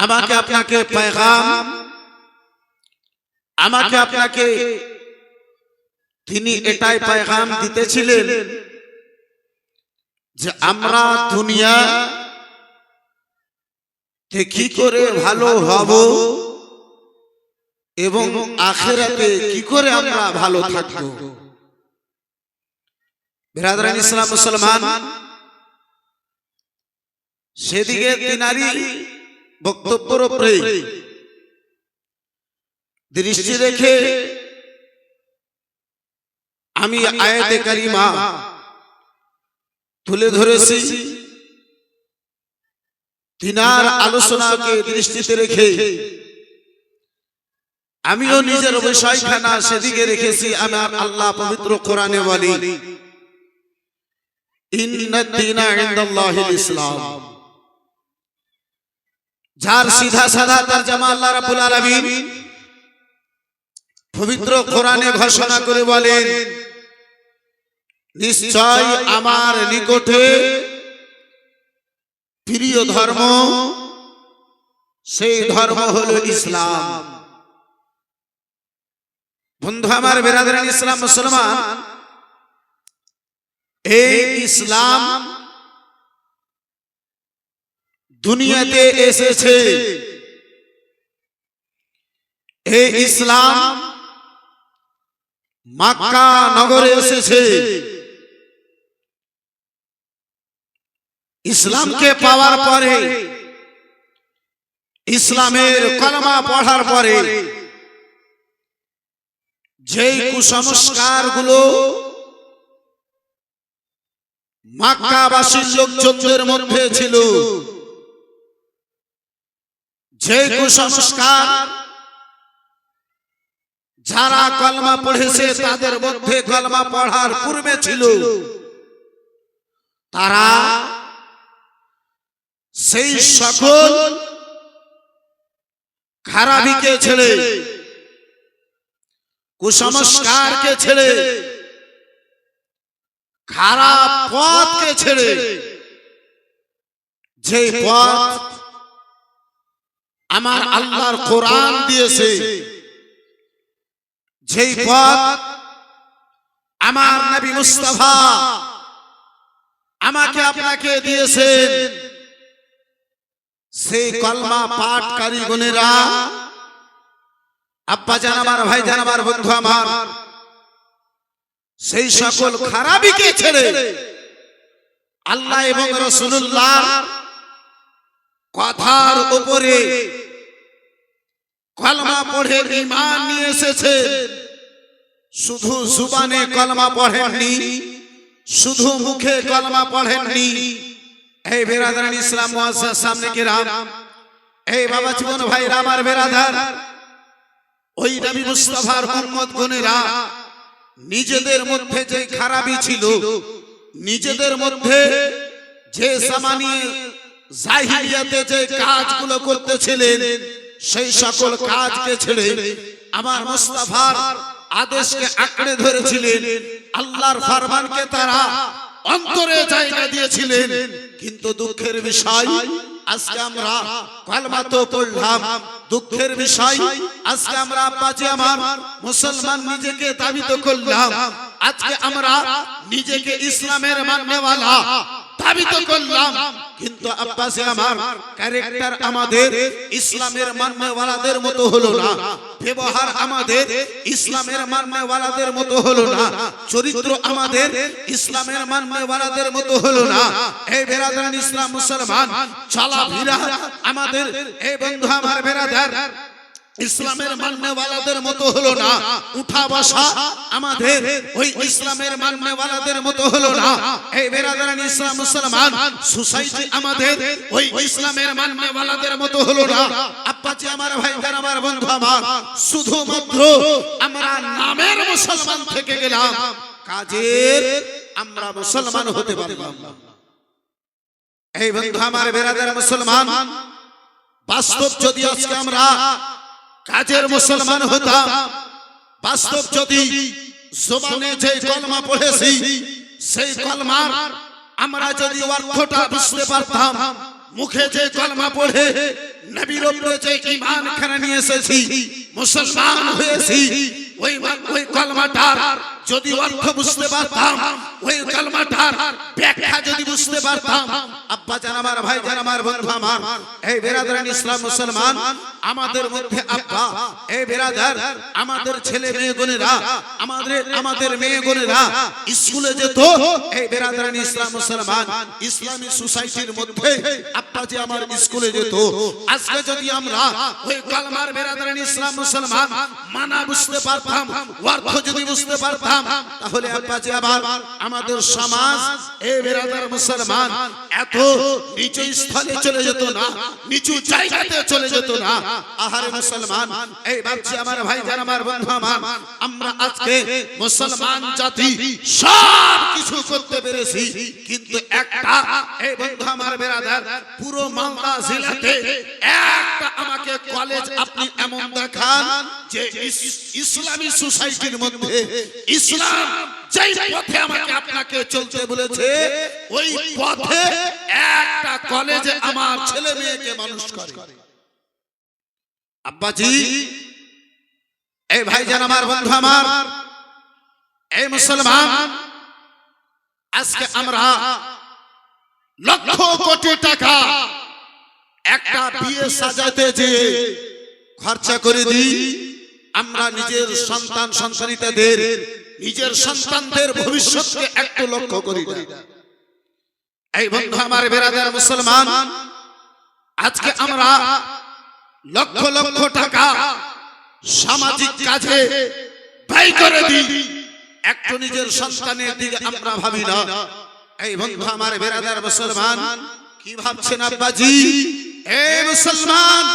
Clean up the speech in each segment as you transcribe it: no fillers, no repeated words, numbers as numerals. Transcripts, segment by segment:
আমাকে আপনাকে পেগাম, আমাকে আপনাকে তিনি এটাই পেগাম দিতেছিলেন যে আমরা দুনিয়া তে কি করে ভালো হব এবং আখিরাতে কি করে আমরা ভালো থাকব। বিরাদরান ইসলাম মুসলমান, সেদিকে তিনারি বক্তব্যের উপরে দৃষ্টি রেখে আমি আয়াতে কারিমা তুলে ধরেছি। তিনার আলোচনাকে দৃষ্টিতে রেখে আমিও নিজের বিষয়খানা সেদিকে রেখেছি। আমার আল্লাহ পবিত্র কোরআনে বলে, ইন্নাদ দীনা ইনদাল্লাহিল ইসলাম। যার সিধা সাদা তরজমা আল্লাহ রাব্বুল আলামিন পবিত্র কোরআনে ঘোষণা করে বলেন, নিশ্চয় আমার নিকটে প্রিয় ধর্ম সেই ধর্ম হলো ইসলাম। বন্ধু আমার, বিরাদরান ইসলাম মুসলমান, এই ইসলাম দুনিয়াতে এসেছে। এই ইসলাম মক্কা নগরে এসেছে। ইসলামকে পাওয়ার পরে, ইসলামের কলমা পড়ার পরে যেই কুসংস্কার গুলো মক্কাবাসীর লোকজনদের মধ্যে ছিল, যে কুসংস্কার যারা কলমা পড়েছে তাদের মধ্যে কলমা পড়ার পূর্বে ছিল, তারা সেই সকল খারাপিকে ছেড়ে, কুসংস্কারকে ছেড়ে, খারাপ পথকে ছেড়ে, যে পথ আমার আল্লাহর কোরআন দিয়েছে, যেই পথ আমার নবী মুস্তাফা আমাকে আপনাকে দিয়েছেন, সেই কলমা পাঠকারী গুণেরা, আব্বা জান আমার, ভাই জান আমার, বন্ধু আমার, সেই সকল খারাপিকে ছেড়ে আল্লাহ এবং রাসূলুল্লাহর কথার উপরে কলমা পড়ে ঈমান নিয়ে এসেছে। শুধু জবানে কলমা পড়েননি, শুধু মুখে কলমা পড়েননি। এই বিরাদরান ইসলাম মুআজ্জাজ সামনে কিরাম, এই বাবা জীবন ভাইরা আমার বিরাদার, ওই নবী মুস্তাফার উম্মত গণেরা নিজেদের মধ্যে যে খারাপি ছিল, নিজেদের মধ্যে যে সামানি জাহিলিয়াতে যে কাজগুলো করতেছিলেন, সেই সকল কাজকে ছেড়ে আমার মুস্তাফার আদেশকে আঁকড়ে ধরেছিলেন। আল্লাহর ফরমানকে তারা অন্তরে জায়গা দিয়েছিলেন। কিন্তু দুঃখের বিষয়, আজকে আমরা কলমা তো পড়লাম, দুঃখের বিষয় আজকে আমরা আব্বাজি আমার মুসলমান নিজেকে দাবি তো করলাম, আজকে আমরা নিজেকে ইসলামের মাননেওয়ালা দাবি তো করলাম, কিন্তু আব্বাজি আমার ক্যারেক্টার আমাদের ইসলামের মাননেওয়ালাদের মতো হলো না, ব্যবহার আমাদের ইসলামের মাননেওয়ালাদের মতো হলো না, চরিত্র আমাদের ইসলামের মাননেওয়ালাদের মতো হলো না। এই বিরাদরান ইসলাম মুসলমান, চলাফেরা আমাদের, এই বন্ধু আমার বিরাদার, ইসলামের মাননেওয়ালাদের মতো হলো না। উঠা বসা আমাদের ওই ইসলামের মাননেওয়ালাদের মতো হলো না। এই বিরাদরান ইসলাম মুসলমান, সোসাইটি আমাদের ওই ইসলামের মাননেওয়ালাদের মতো হলো না। আব্বাজি আমার, ভাইজান আমার, বন্ধু আমার, শুধুমাত্র আমরা নামের মুসলমান থেকে গেলাম, কাজের আমরা মুসলমান হতে পারলাম না। এই বন্ধু আমার বিরাদার মুসলমান, বাস্তব যদি আজকে আমরা কাজের মুসলমান হতাম, বাস্তব যদি জবানে যে কলমা পড়েছি সেই কলমার আমরা যদি অর্থটা বুঝতে পারতাম, মুখে যে কলমা পড়ে নবীর ওপরে যে ঈমান খানা নিয়ে এসেছি, মুসলমান হয়েছি, ওই কলমাটার যদি অর্থ বুঝতে পারতাম, ওই কলমাটার ব্যাখ্যা যদি বুঝতে পারতাম, আব্বা জান আমার, ভাই জান আমার, বন্ধু আমার, এই বেরাদারান ইসলাম মুসলমান আমাদের মধ্যে আব্বা, এই বেরাদার আমাদের ছেলে মেয়ে বোনেরা, আমাদের মেয়ে বোনেরা স্কুলে যেত, এই বেরাদারান ইসলাম মুসলমান ইসলামী সোসাইটির মধ্যে আব্বা যে আমার স্কুলে যেত। আজকে যদি আমরা ওই কলমার বেরাদারান ইসলাম মুসলমান মানা বুঝতে পারতাম, অর্থ যদি বুঝতে পারতাম, তাহলে আব্বা যে আবার আমাদের সমাজ এই বেরাদার মুসলমান এত নিচু স্থলে চলে যেত না, নিচু জায়গাতে চলে যেত না। আহারে মুসলমান, এই ভাবছি আমার ভাই জান আমার, বন্ধু আমার, আমরা আজকে মুসলমান জাতি সব কিছু করতে পেরেছি, কিন্তু একটা, এই বন্ধু আমার বেরাদার, পুরো মালদা জেলাতে একটা আমাকে কলেজ আপনি এমন দেখান যে ইসলামী সোসাইটির মধ্যে ইসলাম যেই পথে আমাকে আপনাকে চলতে বলেছে, ওই পথে একটা কলেজে আমার ছেলে মেয়েকে মানুষ করে। আব্বাজি, এই ভাইজান আমার, বন্ধু আমার, এই মুসলমান, আজকে আমরা লক্ষ কোটি টাকা একটা বিয়ে সাজাতে যে খরচা করে দিই, আমরা নিজের সন্তান সন্তানিতাদের, নিজের সন্তানদের ভবিষ্যৎকে একটু লক্ষ্য করি না। এই বন্ধু আমার বেরাদার মুসলমান, আজকে আমরা লক্ষ লক্ষ টাকা সামাজিক কাজে ব্যয় করে দিই, একটু নিজের সন্তানের দিকে আমরা ভাবি না। এই বন্ধু আমার বেরাদার মুসলমান, কি ভাবছেন আব্বাজি? এই মুসলমান,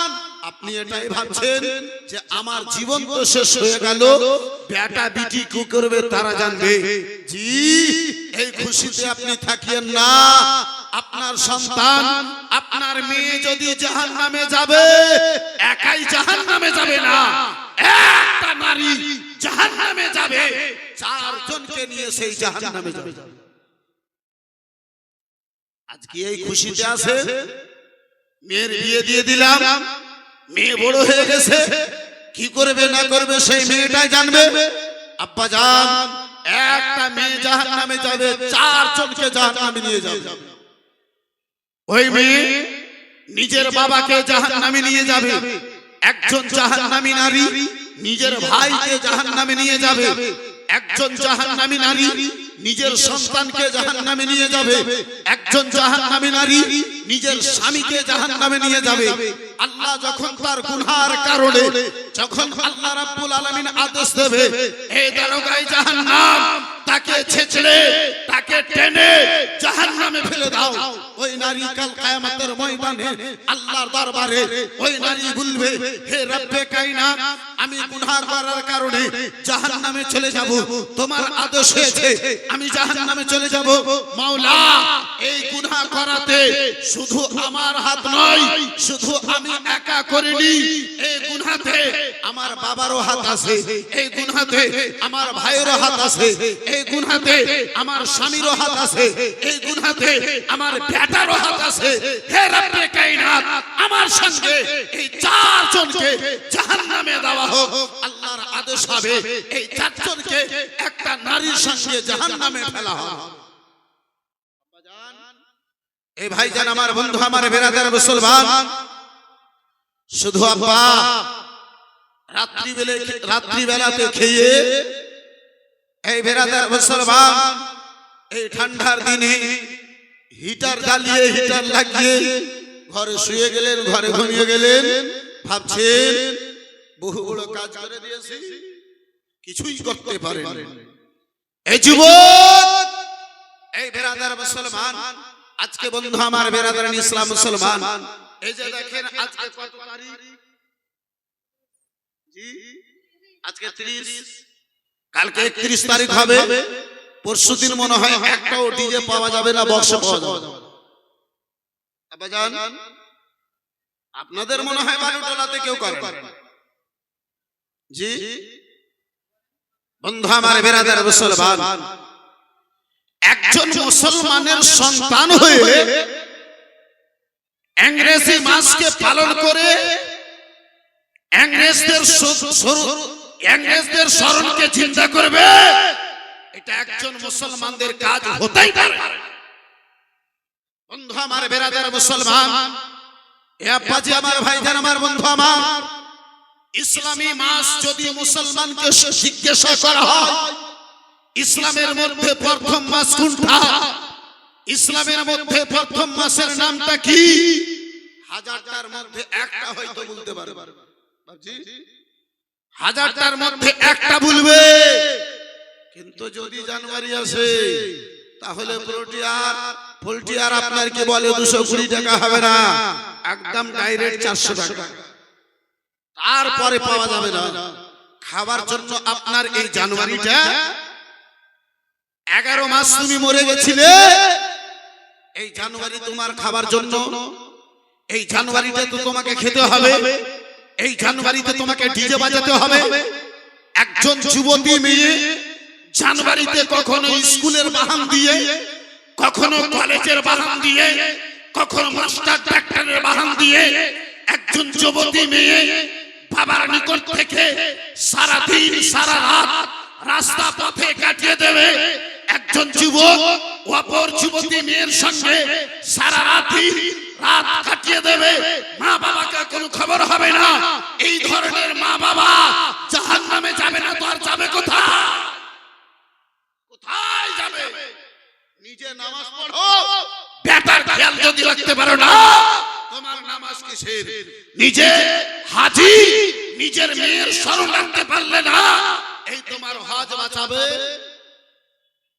আপনি এটাই ভাবছেন যে আমার জীবন তো শেষ হয়ে গেল, বেটা বিটি কি করবে তারা জানবে। জি, এই খুশিতে আপনি থাকিয়েন না। আপনার সন্তান, আপনার মেয়ে যদি জাহান্নামে যাবে, একাই জাহান্নামে যাবে না, একটা নারী জাহান্নামে যাবে, চারজনকে নিয়ে সেই জাহান্নামে যাবে। আজকে এই খুশিতে আছে, মেয়ের বিয়ে দিয়ে দিলাম, মেয়ে বড় হয়ে গেছে, কি করবে না করবে সেই মেয়েটাই জানবে। আব্বা জান, একটা মেয়ে জাহান্নামে যাবে, চারজনকে জাহান্নামে নিয়ে যাবে। ওই মেয়ে নিজের বাবাকে জাহান্নামে নিয়ে যাবে, একজন জাহান্নামী নারী নিজের ভাইকে জাহান্নামে নিয়ে যাবে, একজন জাহান্নামী নারী নিজের সন্তানকে জাহান্নামে নিয়ে যাবে, একজন জাহান্নামী নারী নিজের স্বামীকে জাহান্নামে নিয়ে যাবে। আল্লাহ যখন তার গুনাহের কারণে, যখন আল্লাহ রাব্বুল আলামিন আদেশ দেবে, এই দারোগাই জাহান্নাম, তাকে ছেঁচড়ে, তাকে টেনে জাহান্নামে ফেলে দাও, ওই নারী কাল কিয়ামতের ময়দানে আল্লাহর দরবারে ওই নারী বলবে, হে রব্বে কায়নাত, আমি গুনাহ করার কারণে জাহান্নামে চলে যাব, তোমার আদেশ হয়েছে আমি জাহান্নামে চলে যাব। মাওলা, এই গুনাহ করাতে শুধু আমার হাত নয়, শুধু আমি একা করিনি, এই গুনাহতে আমার বাবারও হাত আছে, এই গুনাহতে আমার ভাইয়েরও হাত আছে, এই গুনাহতে আমার স্বামীরও হাত আছে, এই গুনাহতে আমার বেটারও হাত আছে। হে রব্বে কায়নাত, আমার সঙ্গে এই চারজনকে জাহান্নামে দেওয়া হোক। আল্লাহর আদেশ হবে, এই চারজনকে একটা নারীর সঙ্গে জাহান্নামে ফেলা হবে। এই ভাইজান আমার, বন্ধু আমার বেরাদার মুসলমান, শুধু আব্বা রাত্রিবেলাতে খেয়ে, এই বেরাদার মুসলমান, এই ঠান্ডার দিনে হিটার জ্বালিয়ে, হিটার লাগিয়ে ঘরে শুয়ে গেলেন, ঘরে ঘুমিয়ে গেলেন, ভাবছেন বহু বড় কাজ করে দিয়েছি, কিছুই করতে পারেন। এই যুবক, এই বেরাদার মুসলমান, আজকে বন্ধু আমার বেরাদারান ইসলাম মুসলমান, এই যে দেখেন আজকে কত তারিখ? জি, আজকে 30, কালকে 31 তারিখ হবে। পরশুদিন মনে হয় একটাও ডিজে পাওয়া যাবে না, বক্স পাওয়া যাবে না। আব্বা জান, আপনাদের মনে হয় বালুতলাতে কেউ করে না। জি, বন্ধু আমার বেরাদার মুসলমান, একজন মুসলমানের সন্তান হয়ে ইংরেজি মাসকে পালন করে ইংরেজদের স্মরণকে চিন্তা করবে, এটা একজন মুসলমানদের কাজ হতেই পারে। বন্ধু আমার, বেরাদার মুসলমান, এ আব্বাজি আমার, ভাইজান আমার, বন্ধু আমার, ইসলামী মাস যদি মুসলমানকে জিজ্ঞাসা করা হয় ইসলামের মধ্যে প্রথম মাস কোনটা, ইসলামের মধ্যে প্রথম মাসের নামটা কি, হাজারটার মধ্যে একটা হয়তো বলতে পারবে, হাজারটার মধ্যে একটা বলবে। কিন্তু যদি জানুয়ারি আসে তাহলে পোল্ট্রি আর আপনার কি বলে 220 টাকা হবে না, একদম ডাইরেক্ট 400 টাকা, তারপরে পাওয়া যাবে না। খাবার জন্য আপনার এই জানুয়ারিটা 11 মাস তুমি মরে গেছিলে, এই জানুয়ারি তোমার খাবার জন্য, এই জানুয়ারিতে তো তোমাকে খেতে হবে, এই জানুয়ারিতে তোমাকে ডিজে বাজাতে হবে। একজন যুবতী মেয়ে জানুয়ারিতে কখনো স্কুলের বাহান দিয়ে, কখনো কলেজের বাহান দিয়ে, কখনো মাস্টার ডাক্তারের বাহান দিয়ে একজন যুবতী মেয়ে বাবার নিকট থেকে সারা দিন সারা রাত রাস্তা পথে কাটিয়ে দেবে। একজন যুবক অপর যুবতী মেয়ের সঙ্গে সারা রাত কাটিয়ে দেবে, মা বাবাকে কোনো খবর হবে না। এই ধরনের মা বাবা জাহান্নামে যাবে না তো আর যাবে কোথায়? কোথায় যাবে? নিজে নামাজ পড়ো, বেটার খেয়াল যদি রাখতে পারো না, তোমার নামাজ কিসের? নিজে হাজি, নিজের মেয়ের স্মরণ রাখতে পারলে না, এই তোমার হজ বাঁচাবে?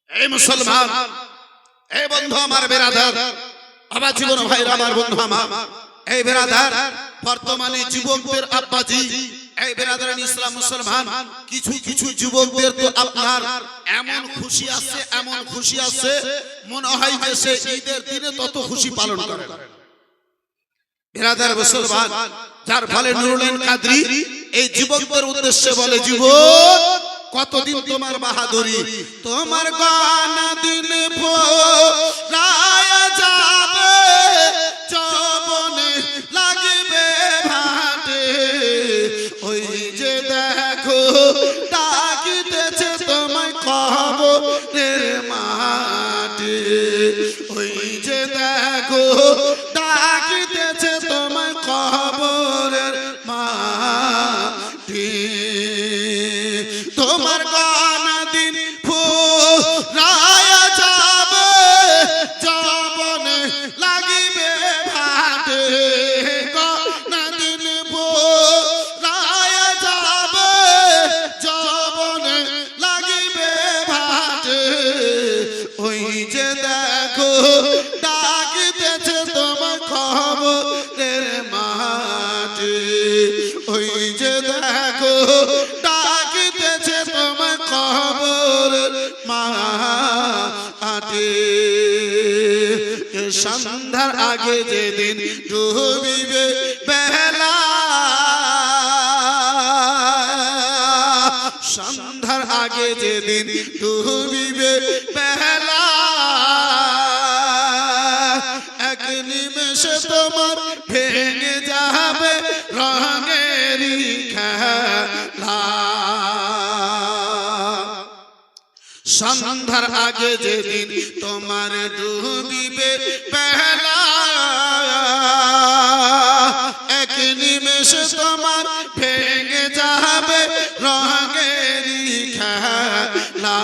এই মুসলমান, এই বন্ধু আমার, বেরাদার আমার, জীবন ভাইরা আমার, বন্ধু আমার, এই বেরাদার, বর্তমানে যুবকদের আব্বাজি, এই বেরাদার ইসলাম মুসলমান, কিছু কিছু যুবকদের তো আপনার এমন খুশি আছে, এমন খুশি আছে, মনে হয় যে সে ঈদের দিনে তত খুশি পালন করে। বেরাদার মুসলমান, যার ফলে নুরুল কাদরি এই যুবকদের উদ্দেশ্যে বলে, যুবক কতদিন তোমার বাহাদুরি, তোমার গানা দিন ভোলায়া যাবে, যৌবনে লাগিবে ভাটে, ওই যে দেখো ডাকিতেছে তোমায় কবরের মাঠে, ওই যে দেখো ডাকিতেছে তোমায় কবরের মাঠে, তোমার গানা দিন ফুরায়া যাবে, যৌবনে লাগিবে ভাটে, গানা দিন ফুরায়া যাবে, যৌবনে লাগিবে ভাটে, ওই যে দেখো ডাকিতেছে তোমার খবরের মাঠে, ওই যে দেখো ডাকিতেছে তোমার খবরের মাঠে। সন্ধ্যার আগে যেদিন ডুবিবে বেলা, সন্ধ্যার আগে যেদিন ডুবিবে বেলা, এক নিমেষে তোমার ভেঙে যাবে রঙেরই খেলা। সন্ধ্যার আগে যেদিন তোমার ডুবিবে বেলা, এক নিমেষে তোমার ভেঙে যাবে রঙেরই খেলা।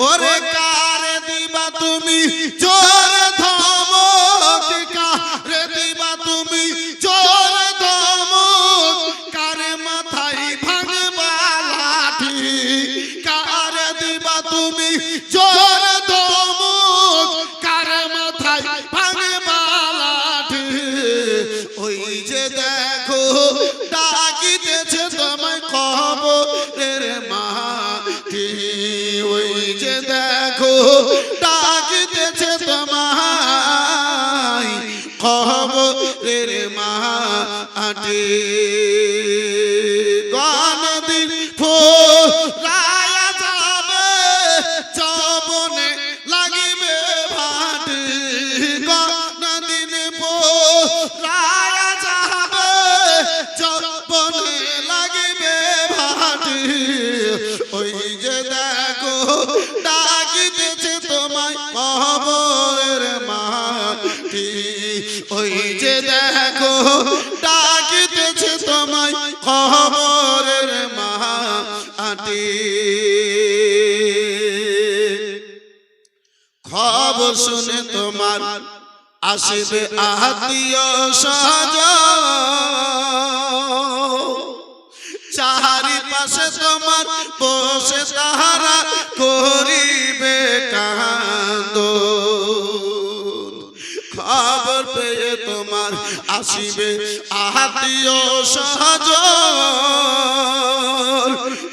ওরে কারে দিবা তুমি জোর ধমক, কারে দিবা তুমি জোর ধমক, কারে মাথায় ভাঙবা লাঠি, কারে দিবা তুমি জোর ধমক, কারে মাথায় ভাঙবা লাঠি, ওই যে দেখো ডাকিতেছে তোমায় কবরের মাঠে, ওই যে দেখো ডাকিতেছে তোমায় কবরের মাঠে। গানা দিন ফুরায়া যাবে, যৌবনে লাগিবে ভাটে, গানা দিন ফুরায়া যাবে, যে দেখো ডাকিতেছে তোমায় কবরের মাটি, খবর শুনে তোমার আসবে আত্মীয় স্বজন, চারিপাশে তোমার বসে তাহারা করিবে কান্দন, খবর পেয়ে তোমার আসিবে আত্মীয় স্বজন,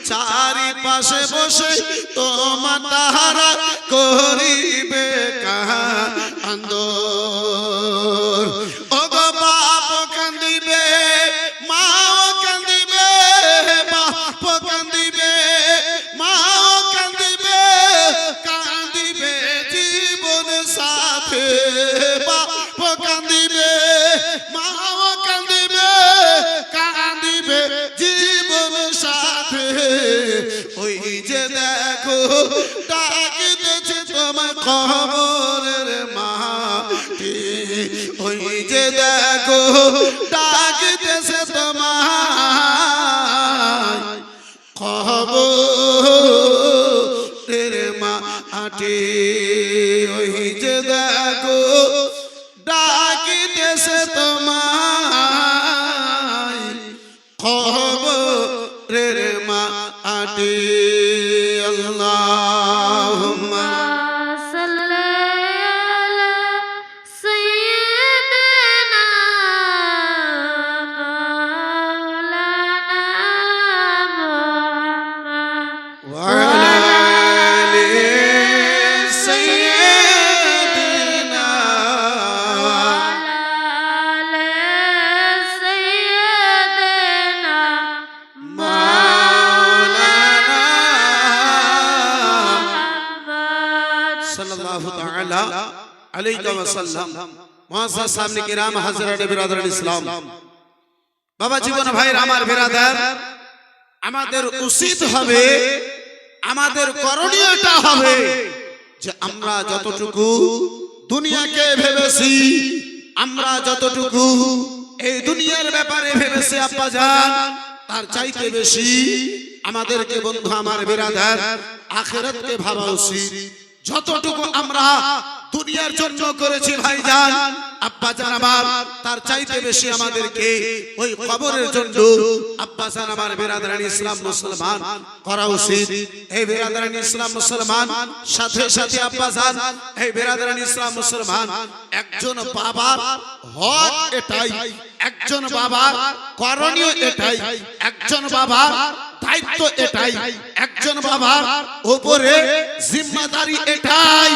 চারিপাশে বসে তোমার তাহারা করিবে কান্দন। ওগো বাপ কান্দিবে, মাও কান্দিবে, বাপ কান্দিবে, মাও কান্দিবে, কান্দিবে জীবন সাথে, বাপ কান্দিবে, মাও কান্দিবে, কান্দিবে জীবন সাথে। ওই যে দেখো ডাকিতেছে তোমার কবরের মাটি, ওই যে দেখো ডাকিতেছে তোমার কবরের মাটি, ওই যে দেখো ডাকিতেছে তোমার কবরের মাটি। আল্লাহুম্মা বাবা জীবন ভাই আমার বিরাদার, আমাদের উচিত হবে, আমাদের করণীয়টা হবে যে আমরা যতটুকু দুনিয়াকে ভেবেছি, আমরা যতটুকু এই দুনিয়ার ব্যাপারে ভেবেছি আব্বা জান, তার চাইতে বেশি আমাদেরকে বন্ধু আমার বিরাদার আখিরাতকে ভাবা উচিত। যতটুকু আমরা দুনিয়ার জন্য করেছি ভাইজান আব্বা জান আমার, তার চাইতে বেশি আমাদেরকে ওই কবরের জন্য আব্বা জান আমার বিরাদরান ইসলাম মুসলমান করা উচিত। এই বিরাদরান ইসলাম মুসলমান সাথে সাথে আব্বা জান এই বিরাদরান ইসলাম মুসলমান, একজন বাবার হক এটাই, একজন বাবার করণীয় এটাই, একজন বাবার দায়িত্ব এটাই, একজন বাবার উপরে জিম্মাদারি এটাই,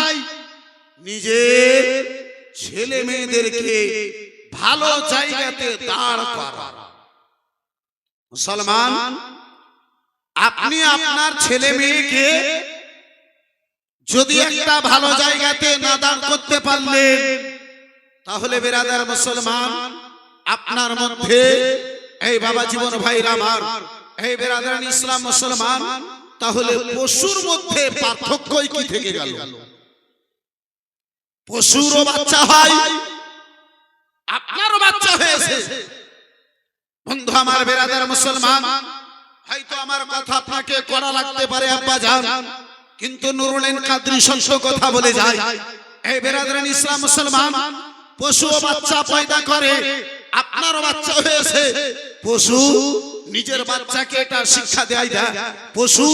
নিজের ছেলে মেয়েদেরকে ভালো জায়গাতে দাঁড় করা। মুসলমান, আপনি আপনার ছেলে মেয়েকে যদি একটা ভালো জায়গাতে না দাঁড় করতে পারলেন, তাহলে বিরাদার মুসলমান আপনার মধ্যে এই বাবা জীবন ভাইরা আমার, এই বিরাদারান ইসলাম মুসলমান, তাহলে পশুর মধ্যে পার্থক্যই কি থেকে গেল? পশুরও বাচ্চা হয়, আপনারও বাচ্চা হয়েছে। বন্ধু আমার বিরাদার মুসলমান, হয়তো আমার কথা আপনাকে কড়া লাগতে পারে আব্বা জান, কিন্তু নুরুল কাদরি সত্য কথা বলে যায়। এই বিরাদারান ইসলাম মুসলমান, পশুও বাচ্চা পয়দা করে, আপনারও বাচ্চা হয়েছে। পশু নিজের বাচ্চাকে এটা শিক্ষা দেয় না, পশু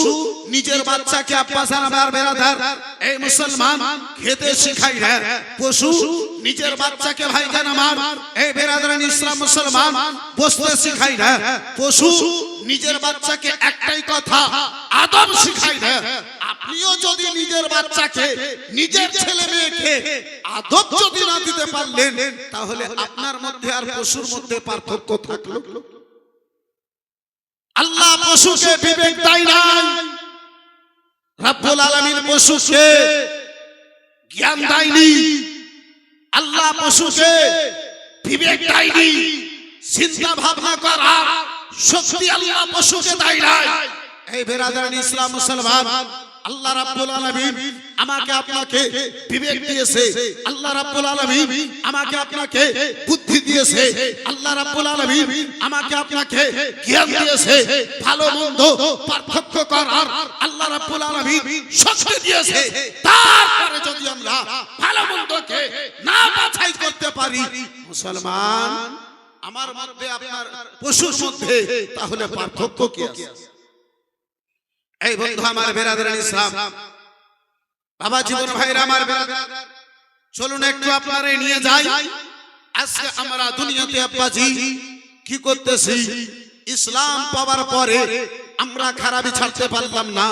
নিজের বাচ্চাকে আব্বা জান আমার বিরাদার এই মুসলমান খেতে শিখায় না, পশু নিজের বাচ্চাকে ভাইজান আমার এই বিরাদারান ইসলাম মুসলমান বসতে শিখায় না, পশু নিজের বাচ্চাকে একটাই কথা আদব শিখায় না। আপনিও যদি নিজের বাচ্চাকে, নিজের ছেলে মেয়েকে আদব যদি না দিতে পারলেন, তাহলে আপনার মধ্যে আর পশুর মধ্যে পার্থক্য থাকলো? আল্লাহ পশুকে বিবেক দেয় নাই, রব্বুল আলামিন পশুকে জ্ঞান দেয়নি, আল্লাহ পশুকে বিবেক দেয়নি, চিন্তা ভাবনা করার শক্তি আল্লাহ পশুকে দেয় নাই। এই বিরাদারান ইসলাম মুসলমান, আল্লাহ রাব্বুল আলামিন আমাকে আপনাকে বিবেক দিয়েছে, আল্লাহ রাব্বুল আলামিন আমাকে আপনাকে বুদ্ধি বুদ্ধি দিয়েছে, আল্লাহ রাব্বুল আলামিন আমাকে আপনাকে জ্ঞান দিয়েছে, ভালো মন্দ পার্থক্য করার আল্লাহ রাব্বুল আলামিন শক্তি দিয়েছে। তারপরে যদি আমরা ভালো মন্দকে না বাছাই করতে পারি, মুসলমান আমার মধ্যে আপনার পশুর মধ্যে তাহলে পার্থক্য কি আছে? এই বন্ধু আমার বেরাদারান ইসলাম, বাবা জীবন ভাইরা আমার বেরাদার, চলুন একটু আপনারে নিয়ে যাই। আজকে আমরা দুনিয়াতে আব্বাজি কি করতেছি? ইসলাম পাওয়ার পরে আমরা খারাপই ছাড়তে পারলাম না।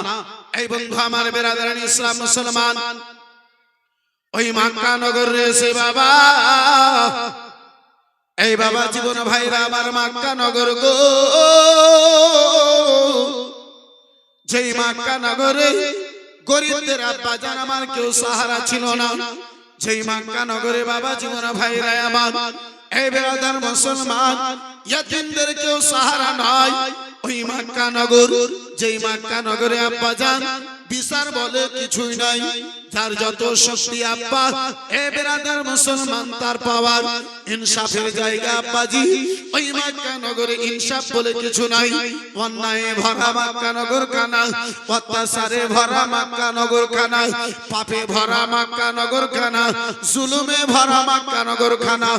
এই বন্ধু আমার বেরাদারান ইসলাম, মুসলমান ওই মক্কা নগর রয়েছে বাবা, এই বাবা জীবন ভাইরা আমার, মক্কা নগর গো, যেই মক্কা নগরে গরিবদের আব্বাজান আমার কেউ সাহারা ছিল না, যেই মক্কা নগরে বাবা জীবন ভাইরা আমার, এই বেরাদার মুসলমান, ইয়াতীমদের কেউ সাহারা নাই। ওই মক্কা নগর, যেই মক্কা নগরে আব্বাজান বিচার বলে কিছুই নাই, যার যত শক্তি আব্বা, এ বেরাদার মুসলমান তার পাওয়ার ইনসাফের জায়গা আব্বাজি। ওই মক্কা নগরে ইনসাফ বলে কিছু নাই, অন্যায়ে ভরা মক্কা নগর খানা, অত্যাচারে ভরা মক্কা নগর খানা, পাপে ভরা মক্কা নগর খানা, জুলুমে ভরা মক্কা নগর খানা।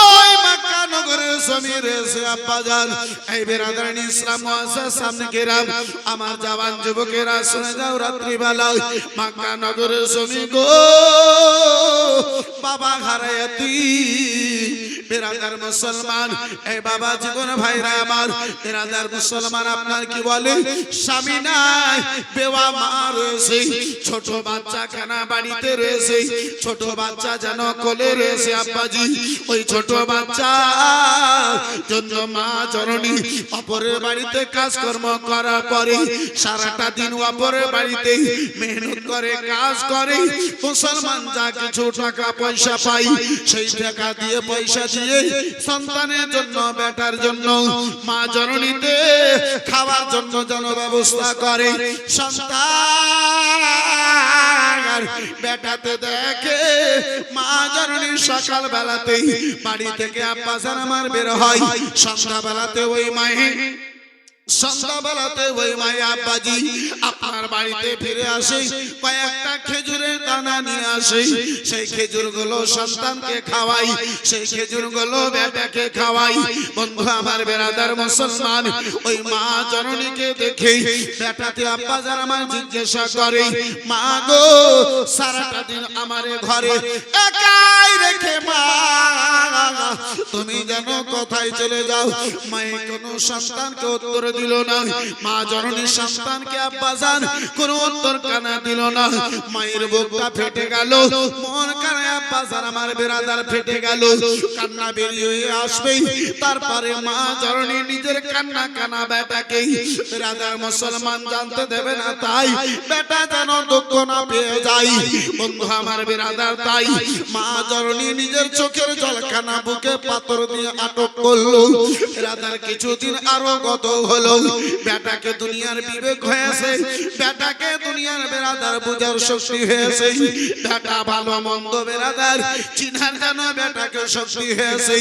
ওই মক্কা নগরের জমির রয়েছে আব্বাজান, এই বেরাদারান ইসলাম মুআজ্জাজ সামনে কেরাম, আমার জওয়ান যুবকেরা শুনে যাও, রাত্রিবেলা মক্কা নগরের জমি গো বাবা হারায়াতি বেরাদার মুসলমান, এই বাবা জীবন ভাইরা আমার, বেরাদার মুসলমান, আপনার কি বলে স্বামী নাই, বেওয়া মা রয়েছে, ছোট বাচ্চা খানা বাড়িতে রয়েছে, ছোট বাচ্চা যেন কোলে রয়েছে আব্বাজি। ওই ছোট বাচ্চা জন্য মা জননী অপরের বাড়িতে কাজকর্ম করার পরে সারাটা দিন অপরের বাড়িতে মেহনত করে, কাজ করে, মুসলমান যা কিছু টাকা পয়সা পাই, সেই টাকা দিয়ে পয়সা দিয়ে সন্তানের জন্য, বেটার জন্য, মা জননীতে খাওয়ার জন্য যেন ব্যবস্থা করে। সন্তান বেটাতে দেখে মা জননী সকাল বেলাতেই বাড়ি থেকে আব্বাজান আমার বের হয়, সন্ধ্যা বেলাতে ওই মায়ে, সন্ধ্যাবেলাতে ওই মায়ে আব্বাজি আপনার বাড়িতে ফিরে আসে, কয়েকটা খেজুরের দানা নিয়ে আসে, সেই খেজুরগুলো সন্তানকে খাওয়াই, সেই খেজুরগুলো বেটাকে খাওয়াই। বন্ধু আমার বেরাদার মুসলমান, ওই মা জননীকে দেখে বেটাতে আব্বাজান আমার জিজ্ঞাসা করে, মা গো সারাটা দিন আমারে ঘরে একাই রেখে মা তুমি যেন কোথায় চলে যাও? মায়ে কোনো সন্তানকে উত্তর দিল না, মা জননীর সন্তানকে আব্বাজান কোনো উত্তর কানা দিল না। মায়ের বুকটা ফেটে গেল, মন কানে আব্বাজান আমার বেরাদার ফেটে গেল, কান্না বেরিয়ে আসবে। তারপরে মা জননী নিজের কান্না কানা বেটাকে বেরাদার মুসলমান জানতে দেবে না, তাই বেটা যেন দুঃখ না পেয়ে যায়। বন্ধু আমার বেরাদার, তাই মা জননী নিজের চোখের জল কানা বুকে পাথর দিয়ে আটক করলো। বেরাদার কিছুদিন আরো গত হলো, বেটাকে দুনিয়ার বিবেক হয়েছে, বেটাকে দুনিয়ার বেরাদার বুঝার শক্তি হয়েছে, বেটা ভালো মন্দ বেরাদার চিনার যেন বেটাকে শক্তি হয়েছে।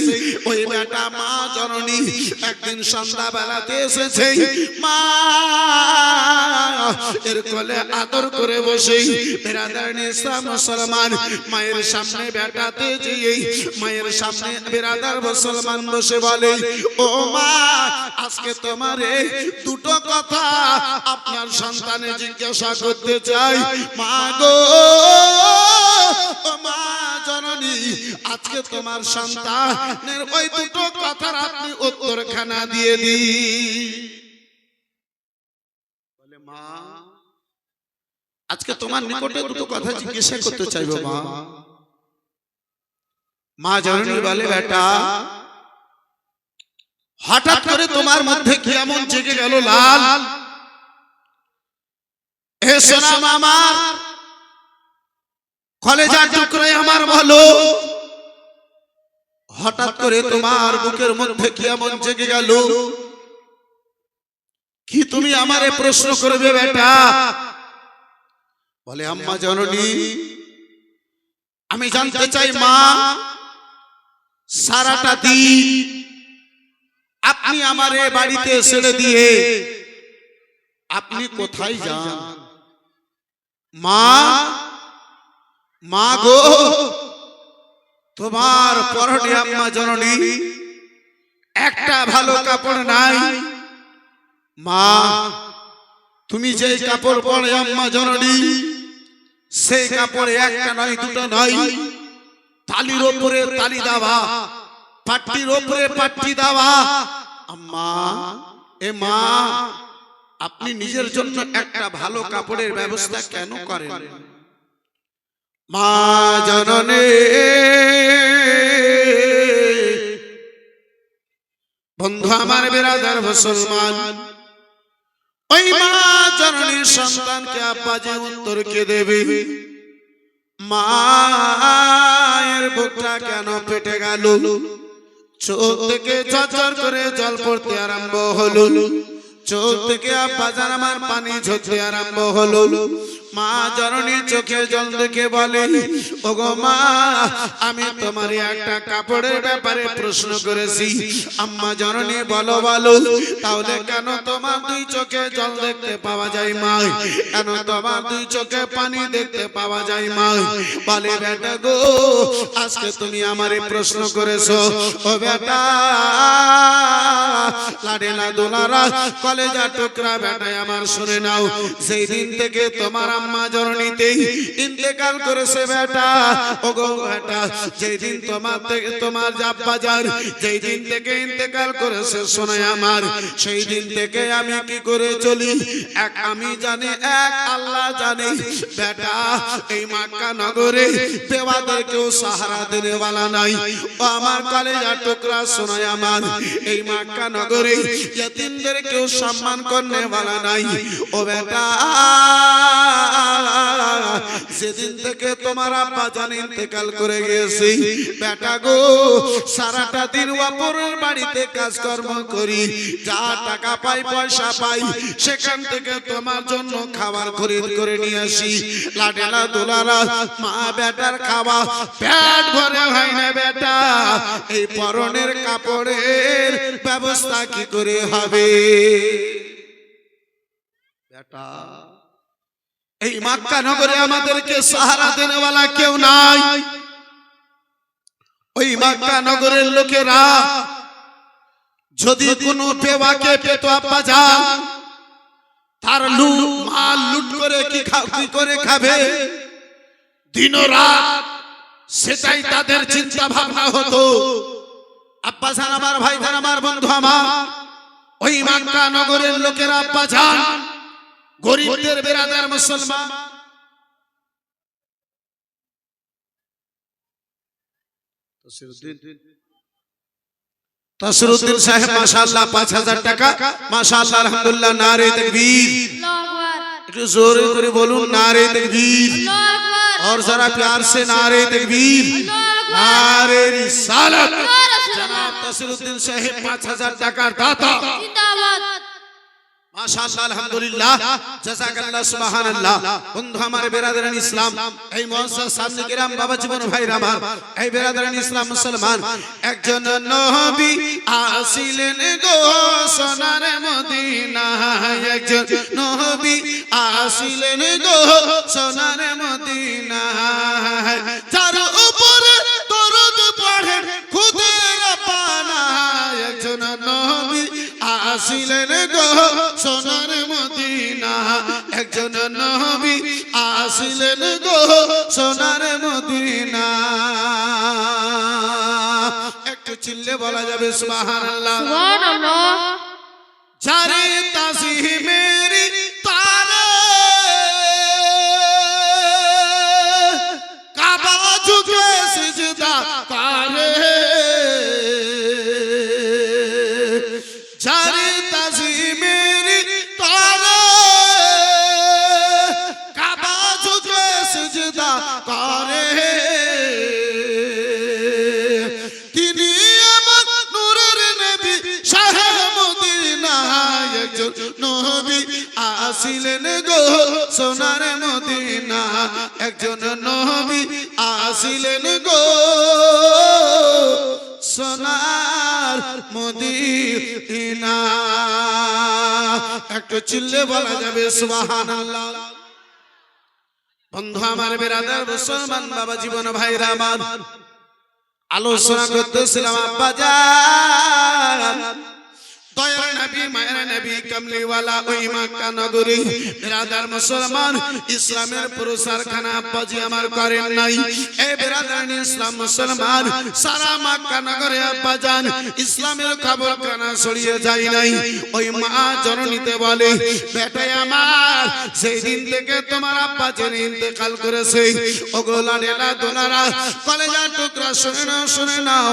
ওই বেটা মা জননী একদিন সন্ধ্যা বেলাতে এসেছে, মা এর কোলে আদর করে বসে বেরাদার ইসলাম মুসলমান, মায়ের সামনে বেটাতে যেয়ে মায়ের সামনে বেরাদার মুসলমান বসে বলে, ও মা আজকে তোমারে দুটো কথা আপনার সন্তানে জিজ্ঞাসা করতে চাই। মা গো, ও মা জননী, আজকে তোমার সন্তানের ওই দুটো কথার আপনি উত্তরখানা দিয়ে দিন। বলে মা আজকে তোমার নিকটে দুটো কথা জিজ্ঞাসা করতে চাইবো মা। মা জননী বলে, বেটা হঠাৎ করে তোমার মধ্যে কি এমন জেগে গেল লাল? হে সোনা আমার কলেজার টুকরো আমার বলো, হঠাৎ করে তোমার বুকের মধ্যে কি এমন জেগে গেল? কি তুমি আমারে প্রশ্ন করবে বেটা? বলে, আম্মা জননী আমি জানতে চাই মা সারাটা দিন আপনি আমার এই বাড়িতে ছেড়ে দিয়ে আপনি কোথায় যান? মা, মা গো, তোমার পরনে আম্মা জননী একটা ভালো কাপড় নাই। মা, তুমি যে কাপড় পরে আম্মা জননী, সেই কাপড়ে একটা নয় দুটো নয়, তালির উপরে তালি দেওয়া, পাট্টির উপরে পাট্টি দেওয়া। আম্মা, এ মা, আপনি নিজের জন্য একটা ভালো কাপড়ের ব্যবস্থা কেন করেন? মা জননী, বন্ধু আমার বিরাদার মুসলমান, ওই মা জননীর সন্তানকে আব্বা যে উত্তর কে দেবে? মায়ের বুকটা কেন ফেটে গেল? চোখ থেকে ঝরঝর করে জল পড়তে আরম্ভ হলো, চোখ থেকে আব্বা জান আমার পানি ঝরতে আরম্ভ হলো। মা জননীর চোখে জল দেখে বলে, ওগো মা, আমি তোমার একটা কাপড়ের ব্যাপারে প্রশ্ন করেছি। আম্মা জননী বলো বলো, তাহলে কেন তোমার দুই চোখে জল দেখতে পাওয়া যায় মা? কেন তোমার দুই চোখে পানি দেখতে পাওয়া যায় মা? বলে, বেটা গো, আজকে তুমি আমারে প্রশ্ন করেছো। ও বেটা, লাডেলা দোলারা কলেজা টুকরা বেটা আমার, শুনে নাও, সেই দিন থেকে তোমার আম্মা জননীতে ইন্তেকাল করেছে বেটা। ওগো বেটা, যেই দিন তোমার থেকে তোমার আব্বা জান যেই দিন থেকে ইন্তেকাল করেছে শোনায় আমার, সেই দিন থেকে আমি কি করে চলি এক আমি জানি, এক আল্লাহ জানে। বেটা, এই মক্কা নগরে বেওয়াদের কেউ সাহারা দেনে वाला নাই। ও আমার কলেজা টুকরা শোনায় আমার, এই মক্কা নগরে ইতিমদের কেউ সম্মান করনে वाला নাই। ও বেটা, সেদিন থেকে তোমার আব্বা জান ইন্তেকাল করে গেছে বেটা গো, সারাটা দিন অপরের বাড়িতে কাজকর্ম করি, যা টাকা পাই পয়সা পাই সেখান থেকে তোমার জন্য খাবার খরিদ করে নিয়ে আসি। লাডেলা দোলারা মা বেটার খাওয়া পেট ভরে হয় না বেটা, এই পরনের কাপড়ের ব্যবস্থা কি করে হবে বেটা? এই মক্কা নগরে আমাদেরকে সাহারা দেনে वाला কেউ নাই। ওই মক্কা নগরের লোকেরা যদি কোনো বেওয়াকে পেত আব্বা জান, তার মাল লুট করে কি করে খাবে দিন রাত, সেটাই তাদের চিন্তা ভাবনা হতো। আব্বা জান আমার, ভাই জান আমার, বন্ধু আমার, ওই মক্কা নগরের লোকেরা আব্বা জান গরিবদের বেরাদার মুসলমান, তসরুদ্দিন সাহেব মাশাআল্লাহ 5000 টাকা, মাশাআল্লাহ আলহামদুলিল্লাহ, নারে তাকবীর, একটু জোরে করে বলুন নারে তাকবীর, और जरा प्यार से नारे तकबीर, नारे रिसालत। जनाब तसरुद्दीन साहेब 5000 টাকার দাতা, জিন্দাবাদ, মাশাআল্লাহ আলহামদুলিল্লাহ, জাযাকাল্লাহ, সুবহানাল্লাহ। বন্ধু আমার বেরাদারান ইসলাম, এই মুআজ্জাজ সামনে কিরাম বাবা জীবন ভাইরা আমার, এই বেরাদারান ইসলাম মুসলমান, একজন নবী আসিলেন গো সোনার মদিনায়, একজন নবী আসিলেন গো সোনার মদিনায়, যার উপরে দরুদ পড়েন খুদের পানা, একজন নবী আসিলেন গো সোনার মদিনা, একজন নবী আসিলেন গো সোনার মদিনা। একটু চিল্লে বলা যাবে সুবহানাল্লাহ, সুবহানাল্লাহ। যারে তাজিমেরি তারে কাবা ঝুঁকে সিজদা করে, যারে তাজিমেরি তারে কাবা ঝুঁকে সিজদা করে, তিনি আমার নূরের নবী শাহে মদিনা, একজন নবী আসিলেন গো সোনার মদিনা, একজন নবী আসিলেন গো মদিনা। একটু চিল্লে বলা যাবে সুবহানাল্লাহ। বন্ধু আমার, বেরাদার মুসলমান বাবা জীবন ভাইরা আমার, আলোচনা করতেছিলাম আব্বা জান দয়ার নবী মায়ের নবী কামলিওয়ালা ওই মক্কা নগরী। বেরাদার মুসলমান, ইসলামের প্রচারখানা আব্বাজি আমার করেন নাই। এই বেরাদার ইসলাম মুসলমান, সারা মক্কা নগরে আব্বা জান ইসলামের খবর কানা ছড়িয়ে যায় নাই। ওই মা জননীতে বলে, বেটাই আমার, সেই দিন থেকে তোমার আব্বা জেনে ইন্তেকাল করেছে। ওগো লাডেলা দোলারা, কলেজার টুকরা শুনে নাও, শুনে নাও।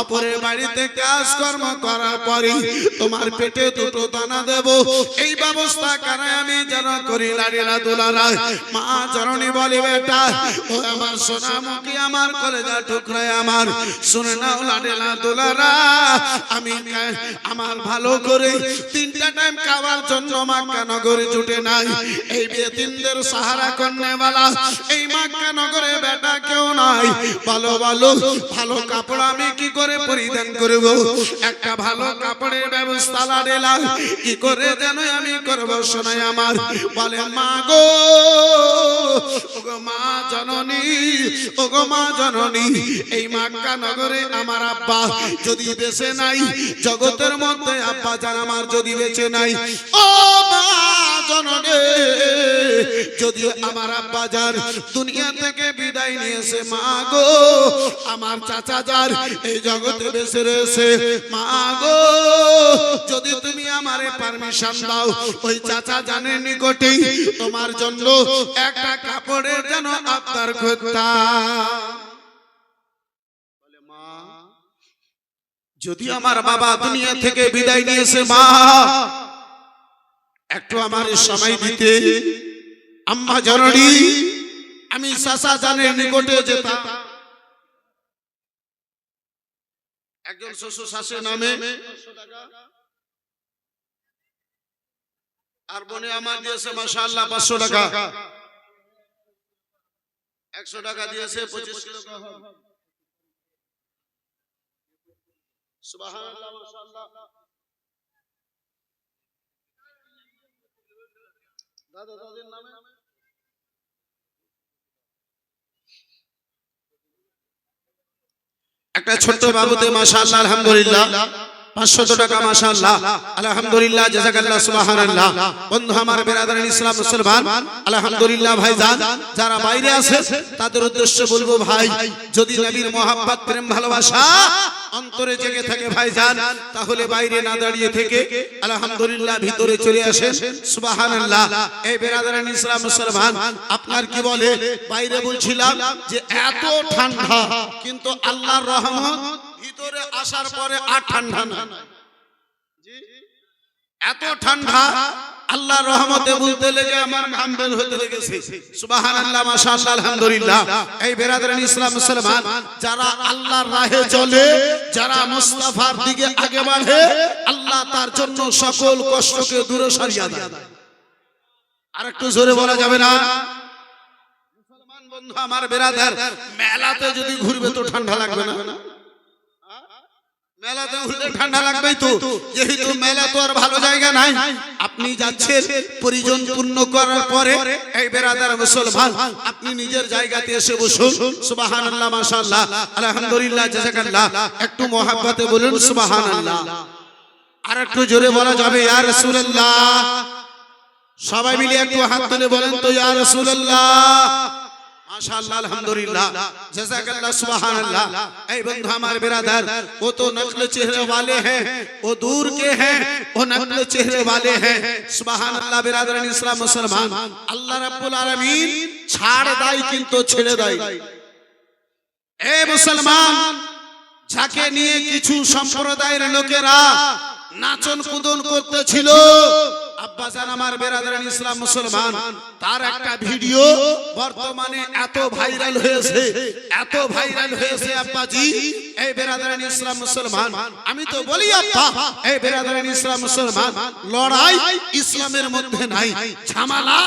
অপরের বাড়িতে কাজকর্ম করার পরে তোমার পেটে দুটো দানা দেব, এই ব্যবস্থা কারাই আমি যেন করি। লাডেলা দোলারা, মা জননী বলে, বেটা ও আমার সোনামুখী, আমার কলেজার টুকরায় আমার, শুনে নাও লাডেলা দোলারা, আমি আমার ভালো করে 3টা টাইম খাওয়ার জন্য মক্কা নগরে জুটে নাই। এই বেতিনদের সাহারা করনেওয়ালা এই মক্কা নগরে বেটা কেউ নাই। ভালো ভালো ভালো কাপড় আমি কি করে পরিধান করব? একটা ভালো কাপড়ের ব্যবস্থা লাডেলা কি করে যেন আমি করব? শোনাই আমার, বলে মা গো, ওগো মা জননী, ওগো মা জননী, এই মক্কা নগরে আমার আব্বা যদি বেঁচে নাই, জগতের মধ্যে আব্বা জান আমার যদি বেঁচে নাই, ও মা জননী, যদি আমার আব্বা জান দুনিয়া থেকে বিদায় নিয়েছে, মা গো, আমার চাচা জান এই জগতে বেঁচে রয়েছে, মা গো, যদি তুমি আমারে পারমিশন দাও, ওই চাচা জানের নিকটে তোমার জন্য একটা কাপড়ের যেন আবদার করতাম। বলে মা, যদি আমার বাবা দুনিয়া থেকে বিদায় নিয়েছে, মা একটু আমার সময় দিতে। আম্মা জননী, আমি চাচা জানের নিকটে যেতাম। একজন শ্বশুর শাশুড়ি নামে আর বোনে আমার দিয়েছে মাশাআল্লাহ 500 টাকা, 100 টাকা দিয়েছে 25 কিলো গহম। সুবহানাল্লাহ, মাশাআল্লাহ। দাদা দাদির নামে একটা ছোট্ট বাবুতে মাশাআল্লাহ আলহামদুলিল্লাহ 500 টাকা মাশাআল্লাহ আলহামদুলিল্লাহ জাযাকাল্লাহ সুবহানাল্লাহ। বন্ধু আমার, বেরাদার ইসলাম মুসলমান, আলহামদুলিল্লাহ ভাইজান যারা বাইরে আছে তাদের উদ্দেশ্যে বলবো, ভাই যদি নবীর মহব্বত প্রেম ভালোবাসা অন্তরে জেগে থাকে ভাইজান, তাহলে বাইরে না দাঁড়িয়ে থেকে আলহামদুলিল্লাহ ভিতরে চলে আসেন। সুবহানাল্লাহ। এই বেরাদার ইসলাম মুসলমান, আপনার কি বলে, বাইরে বলছিলাম যে এত ঠান্ডা, কিন্তু আল্লাহর রহমত ভিতরে আসার পরে আর ঠান্ডা না। এত ঠান্ডা, আল্লাহর রহমতে বলতে লেগে আমার ঘাম বের হতে লেগেছে। সুবহানাল্লাহ, মাশাআল্লাহ, আলহামদুলিল্লাহ। এই বেরাদার ইসলাম মুসলমান, যারা আল্লাহর রাহে চলে, যারা মুস্তাফার দিকে আগে বাড়ে, আল্লাহ তার জন্য সকল কষ্টকে দূরে সরিয়ে দেয়। আর একটু জোরে বলা যাবে না? মুসলমান বন্ধু আমার, বেরাদার মেলাতে যদি ঘুরবে তো ঠান্ডা লাগবে না? মেলাতে ঘুরলে ঠান্ডা লাগবেই তো, যেহেতু মেলা তো আর ভালো জায়গা নাই। আপনি যাচ্ছেন পরিজন পূর্ণ করার পরে, এই বেরাদার মুসলমান, আপনি নিজের জায়গাতে এসে বসুন। সুবহানাল্লাহ, মাশাআল্লাহ, আলহামদুলিল্লাহ, জাযাকাল্লাহ। একটু মহব্বতে বলুন সুবহানাল্লাহ। আর একটু জোরে বলা যাবে ইয়া রাসূলুল্লাহ? সবাই মিলে একটু হাত তুলে বলেন তো ইয়া রাসূলুল্লাহ। माशाअल्लाह अल्हम्दुलिल्लाह जज़ाकल्लाह सुभान अल्लाह। ऐ बंधु हमारे बिरादर, वो तो नकल चेहरे वाले हैं, वो दूर के हैं, वो नकल चेहरे वाले हैं। सुभान अल्लाह। बिरादर इस्लाम मुसलमान, अल्लाह रब्बुल आलमीन छाड़ दाई किंतु छेड़े दाई। ए मुसलमान, যাকে নিয়ে কিছু সম্প্রদায়ের লোকেরা নাচন কুদন করতেছিল, আব্বাজান আমার বেরাদারান ইসলাম মুসলমান, তার একটা ভিডিও বর্তমানে এত ভাইরাল হয়েছে আব্বাজি, এই বেরাদারান ইসলাম মুসলমান, আমি তো বলি আব্বা, এই বেরাদারান ইসলাম মুসলমান, লড়াই ইসলামের মধ্যে নাই, ঝামেলা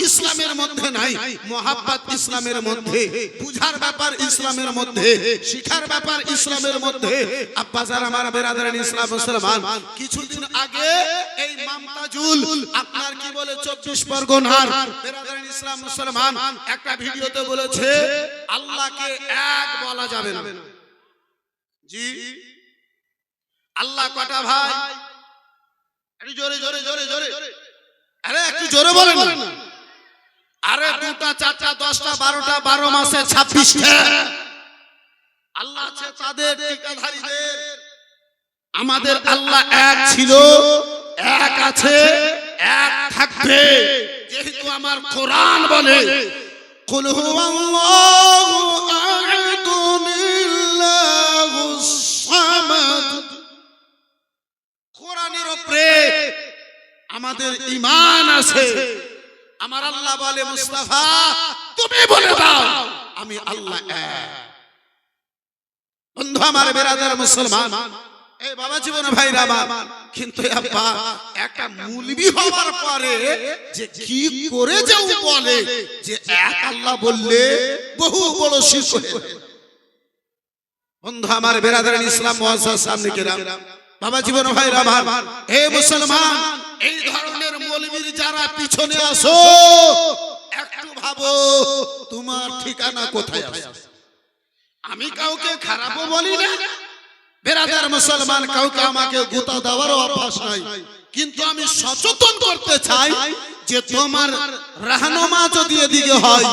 ইসলামের মধ্যে নাই, মোহাব্বত ইসলামের মধ্যে, বুঝার ব্যাপার ইসলামের মধ্যে, শিখার ব্যাপার ইসলামের মধ্যে। আব্বাজান আমার বেরাদারান ইসলাম মুসলমান, কিছুদিন আগে এই মমতাজুল আপনার কি বলে 24 পরগনার বেরাদারান ইসলাম মুসলমান একটা ভিডিওতে বলেছে আল্লাহকে এক বলা যাবে না। জি আল্লাহ কটা ভাই? একটু জোরে জোরে জোরে জোরে, আরে একটু জোরে বলেন না। আরে 2টা 4টা 10টা 12টা 12 মাসে 26টা আল্লাহ আছে তাদের ঠিকাধারীদের। আমাদের আল্লাহ এক ছিল, এক আছে, এক থাকবে। যেহেতু আমার কোরআন বলে কুল হুয়াল্লাহু আহাদুন আল্লাহুস সামাদ, কোরআনের উপরে আমাদের ঈমান আছে। আমার আল্লাহ বলে মুস্তাফা তুমি বলে দাও আমি আল্লাহ এক। বন্ধু আমার বেরাদার মুসলমান, এই বাবা জীবন ভাইরা আমার, কিন্তু আব্বা একটা মুলবি হওয়ার পরে যে কি করে যাও বলে যে এক আল্লাহ বললে বহু বড় শিরক হয়ে যায়। বন্ধু আমার বেরাদার ইসলাম মুআজ্জাজ সামনে কেরাম, বাবা জীবন ভাইরা আমার, হে মুসলমান, এই ধরনের মৌলবীর যারা পিছনে আসো একটু ভাবো তোমার ঠিকানা কোথায় আছে। আমি কাউকে খারাপও বলি না বেরাদার মুসলমান, কাউকে আমাকে গোতা দেওয়ার অভ্যাস নাই, কিন্তু আমি সচেতন করতে চাই যে তোমার রাহনুমা যদি এদিকে হয়,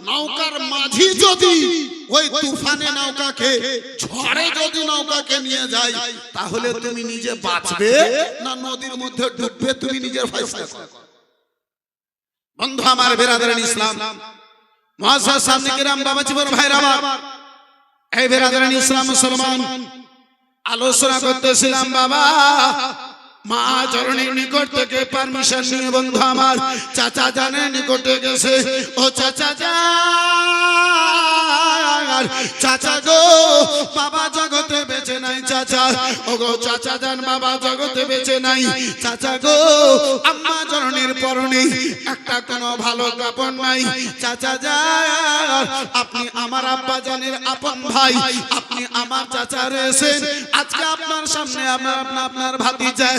নৌকার মাঝি যদি ওই তুফানে নৌকাকে, ঝড়ে যদি নৌকাকে নিয়ে যায়, তাহলে তুমি নিজে বাঁচবে না নদীর মধ্যে ডুববে, তুমি নিজের ফয়সালা করো। বন্ধু আমার বেরাদারান ইসলাম মুআজ্জাজ সামনে কিরাম, বাবা জীবন ভাইরা আমার, এই বেরাদারান ইসলাম মুসলমান, আলোচনা করতেছিলাম বাবা মা চরণের নিকট থেকে পারমিশন নিয়ে বন্ধু আমার চাচা জানের নিকটে গেছে। ও চাচা জান, চাচা গো বাবা জগতে বেঁচে নাই, চাচা ও গো চাচা জান বাবা জগতে বেঁচে নাই, চাচা গো আম্মা চরণের পরনে একটা কোনো ভালো কাপড় নাই, চাচা জান আপনি আমার আব্বা জানের আপন ভাই, আপনি আমার চাচা রয়েছেন, আজকে আপনার সামনে আপনার ভাতিজা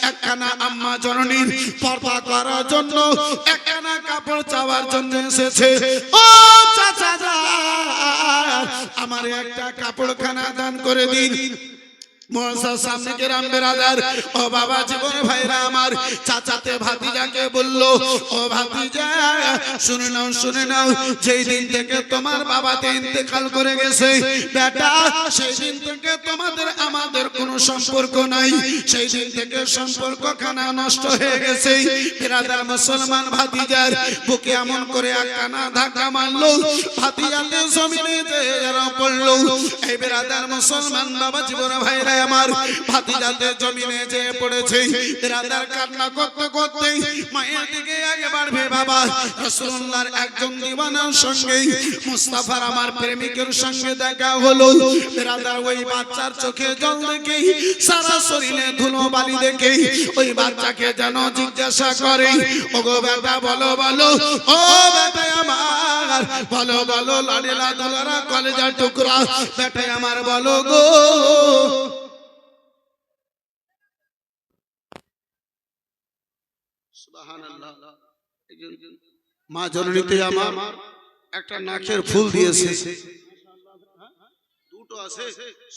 একখানা আম্মা জননীর পর্দা করার জন্য একখানা কাপড় চাওয়ার জন্য এসেছে। ও চাচা আমার একটা কাপড়খানা দান করে দিন। মুআজ্জাজ সামনে কেরাম বেরাদার, ও বাবা জীবন ভাইরা আমার, চাচাতে ভাতিজাকে বলল, ও ভাতিজা শুনে নাও, যেই দিন থেকে তোমার বাবাতে ইন্তেকাল করে গেছে বেটা, সেই দিন থেকে তোমাদের আমাদের কোনো সম্পর্ক নাই, সেই দিন থেকে সম্পর্ক খানা নষ্ট হয়ে গেছে। বেরাদার মুসলমান ভাতিজার বুকে এমন করে একখানা ধাক্কা মারলো, ভাতিজাতে জমিনে যেয়ে পড়লো। এই বেরাদার মুসলমান বাবা জীবন ভাইরা আমার, ভাতিজাতে জমিনে যেয়ে পড়েছে। বেরাদার কান্না করতে করতে মায়ের দিকে আগে বাড়বে বাবা, রাসূলুল্লাহর একজন দিওয়ানার সঙ্গে, মুস্তাফার আমার প্রেমিকের সঙ্গে দেখা হলো। বেরাদার ওই বাচ্চার চোখে জল দেখে, সারা শরীরে ধুলো বালি দেখে ওই বাচ্চাকে যেন জিজ্ঞাসা করে, ও গো বেটা বলো বলো, ও বেটা আমার বলো বলো, লাডেলা দোলারা কলেজার টুকরা বেটা আমার বলো গো। মা জননীতে আমার একটা নাকের ফুল দিয়েছে, দুটো আছে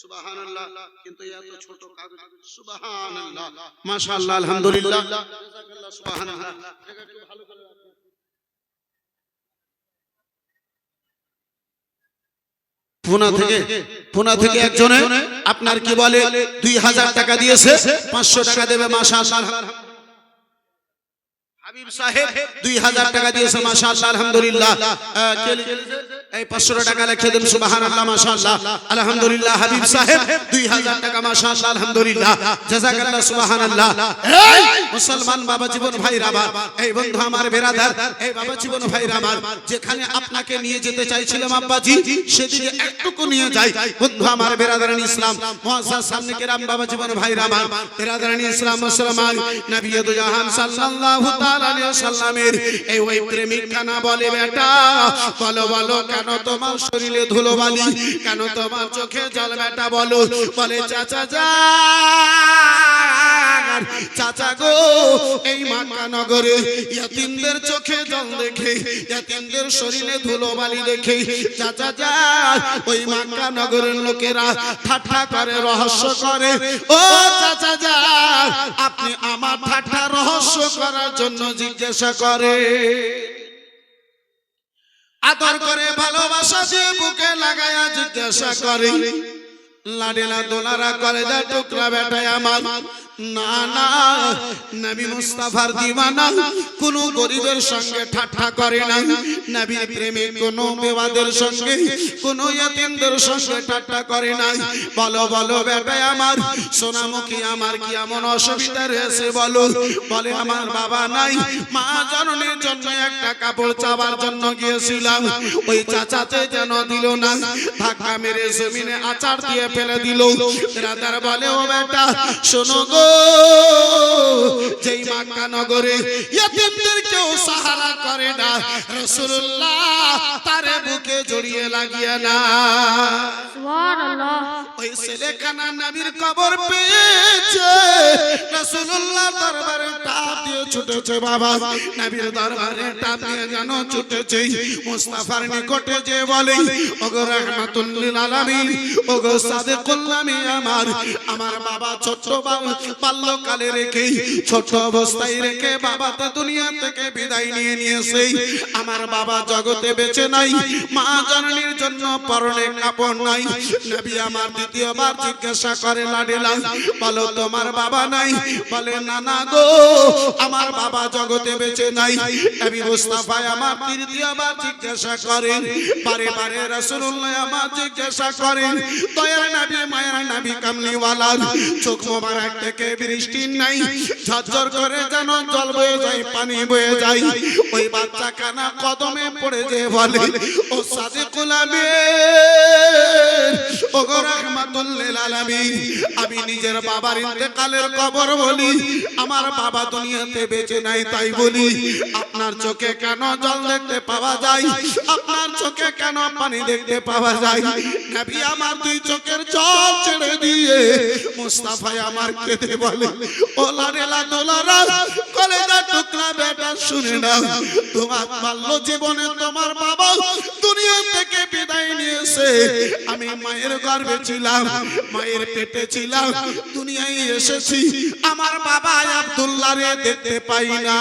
সুবহানাল্লাহ, কিন্তু এত ছোট কাগজ, সুবহানাল্লাহ মাশাআল্লাহ আলহামদুলিল্লাহ জাযাকাল্লাহ সুবহানাল্লাহ। একটু ভালো করে পুনা থেকে একজনে আপনার কি বলে 2000 টাকা দিয়েছে, 500 টাকা দেবে মাশাআল্লাহ। হাবিব সাহেব 2000 টাকা দিয়েছে মাশাআল্লাহ আলহামদুলিল্লাহ এই 500 টাকা লিখে দেন সুবহানাল্লাহ মাশাআল্লাহ আলহামদুলিল্লাহ হাবিব সাহেব 2000 টাকা মাশাআল্লাহ আলহামদুলিল্লাহ জাযাকাল্লাহ সুবহানাল্লাহ এই মুসলমান বাবা জীবন ভাইরা আমার এই বন্ধু আমার বেরাদার এই বাবা জীবন ভাইরা আমার যেখানে আপনাকে নিয়ে যেতে চাইছিলাম আব্বাজি সেদিকে একটুকু নিয়ে যাই বন্ধু আমার বেরাদারান ইসলাম মুআজ্জাজ সামনে কেরাম বাবা জীবন ভাইরা আমার বেরাদারান ইসলাম মুসলমান নবী দু জাহান সাল্লাল্লাহু তাআলা আলাইহি ওয়াসাল্লামের এই ওই প্রেমিক কানা বলে বেটা বলো বলো কেন তোমার শরীরে ধুলোবালি কেন তোমার চোখে জল বেটা বলো বলে চাচা যান চাচা গো এই মক্কা নগরে ইয়াতিমদের চোখে জল দেখে ইয়াতিমদের শরীরে ধুলোবালি দেখে চাচা যান ওই মক্কা নগরের লোকেরা ঠাট্টা করে রহস্য করে ও চাচা যান আপনি আমার ঠাট্টা রহস্য করার জন্য জিজ্ঞাসা করে আদর করে ভালোবাসা দিয়ে বুকে লাগায়া জিজ্ঞাসা করে লাডেলা দোলারা করে যা টুকরা বেটায় আমার না না নবী মুস্তাফার দিওয়ানা কোন গরিবের সঙ্গে ঠাট্টা করে না নবী প্রেমে কোন বেওয়াদের সঙ্গে কোন ইয়াতিমদের সঙ্গে ঠাট্টা করে না বলো বলো বেটায় আমার সোনামুখী আমার কি এমন অসুবিধা রয়েছে বলো বলে আমার বাবা নাই মা জননীর জন্য একটা কাপড় চাওয়ার জন্য গিয়েছিলাম ওই চাচাতে যেন দিল না ধাক্কা মেরে জমিনে আচার দিয়ে ফেলে দিল রাদার বলে ও বেটা শোনো গো যেই মক্কা নগরে ইয়াতিমদের কেউ সাহারা করে না রাসূলুল্লাহ তারে বুকে জড়িয়ে লাগিয়ে না সুবহানাল্লাহ ওই ছেলেখানা নবীর কবর পেয়েছে রাসূলুল্লাহ দরবারে টাপ দিয়ে ছুটেছে বাবা নবীর দরবারে টাপ দিয়ে যেন ছুটেছে মুস্তাফার নিকটে যে বলে ওগো রাহমাতুল লিল আলামিন ওগো সাদিকুল আমিন আমার বাবা ছোট বাল্যকালে রেখে ছোট অবস্থায় রেখে বাবা তো দুনিয়া থেকে বিদায় নিয়ে নিয়েছে আমার বাবা জগতে বেঁচে নাই মা জননীর জন্য পরনে কাপড় নাই নবী আমার দ্বিতীয়বার জিজ্ঞাসা করে লাডেলা বলো তোমার বাবা নাই বলে না না গো আমার বাবা জগতে বেঁচে নাই নবী মুস্তাফা আমার তৃতীয়বার জিজ্ঞাসা করেন বারে বারে রাসূলুল্লাহ আমার জিজ্ঞাসা করেন দয়ার নবী মায়ার নবী কামলিওয়ালা চোখ মোবারক থেকে বৃষ্টি নাই ঝরঝর করে যেন জল বয়ে যায় পানি বয়ে যায় ওই বাচ্চা কানা কদমে পড়ে যে বলে ও সাদিকুল আমিন ওগো রাহমাতুল লিল আলামিন আমি নিজের বাবার ইন্তেকালের খবর বলি আমার বাবা দুনিয়াতে বেঁচে নাই তাই বলি আপনার চোখে কেন জল দেখতে পাওয়া যায় আপনার চোখে কেন পানি দেখতে পাওয়া যায় নবী আমার দুই চোখের জল ছেড়ে দিয়ে মুস্তাফা আমার কেঁদে বলে ও লাডেলা দোলারা কলেজা টুকরা বেটা শুনে নাও তোমার বাল্য জীবনে তোমার বাবা দুনিয়া থেকে বিদায় নিয়েছে আমি মায়ের গর্ভে ছিলাম মায়ের পেটে ছিলাম দুনিয়ায় এসেছি আমার বাবা আব্দুল্লাহ রে দেখতে পাই না